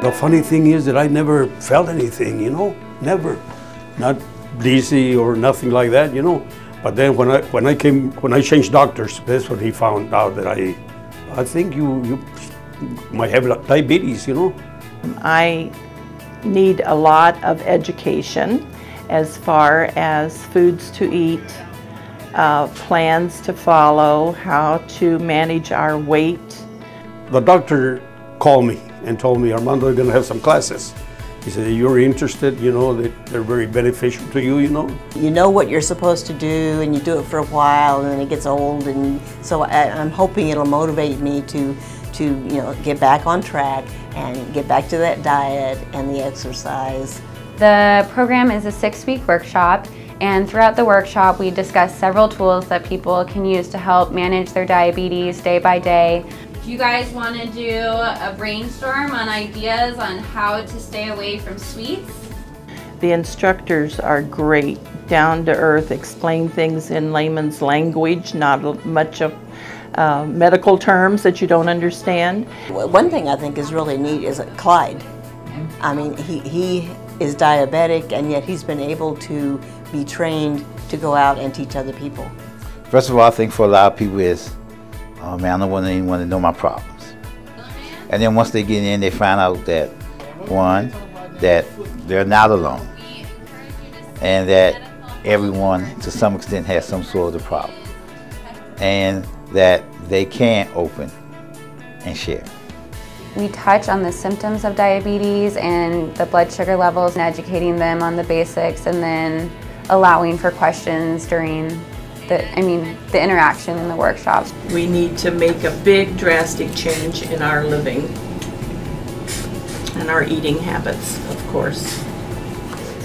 the funny thing is that I never felt anything, you know, never, not dizzy or nothing like that, you know. But then when I changed doctors, that's when he found out that I think you might have diabetes, you know. I need a lot of education as far as foods to eat, plans to follow, how to manage our weight. The doctor called me and told me, Armando, we're going to have some classes. He said, you're interested, you know, that they're very beneficial to you, you know. You know what you're supposed to do, and you do it for a while, and then it gets old, and so I'm hoping it'll motivate me to you know, get back on track and get back to that diet and the exercise. The program is a 6-week workshop, and throughout the workshop we discuss several tools that people can use to help manage their diabetes day by day. Do you guys want to do a brainstorm on ideas on how to stay away from sweets? The instructors are great, down to earth, explain things in layman's language, not much of medical terms that you don't understand. One thing I think is really neat is Clyde. I mean, he is diabetic, and yet he's been able to be trained to go out and teach other people. First of all, I think for a lot of people is, oh man, I don't want anyone to know my problems. And then once they get in, they find out that, one, that they're not alone, and that everyone to some extent has some sort of problem, and that they can open and share. We touch on the symptoms of diabetes and the blood sugar levels and educating them on the basics, and then allowing for questions during the interaction in the workshops. We need to make a big drastic change in our living and our eating habits, of course.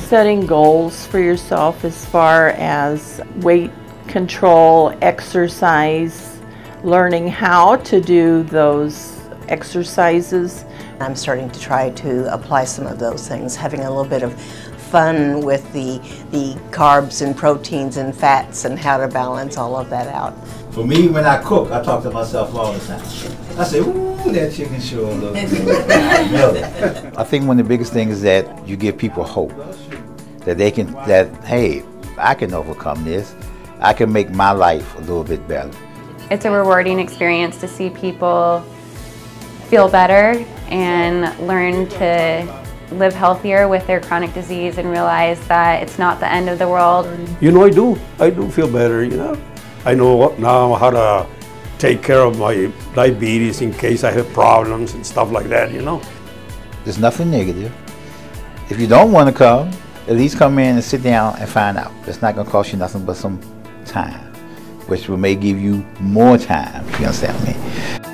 Setting goals for yourself as far as weight control, exercise, learning how to do those exercises. I'm starting to try to apply some of those things, having a little bit of fun with the carbs and proteins and fats and how to balance all of that out. For me, when I cook, I talk to myself all the time. I say, ooh, that chicken sure looks good. I know that. I think one of the biggest things is that you give people hope. That they can, hey, I can overcome this. I can make my life a little bit better. It's a rewarding experience to see people feel better and learn to live healthier with their chronic disease and realize that it's not the end of the world. You know, I do feel better, you know. I know now how to take care of my diabetes in case I have problems and stuff like that, you know. There's nothing negative. If you don't want to come, at least come in and sit down and find out. It's not going to cost you nothing but some time, which may give you more time, if you understand me.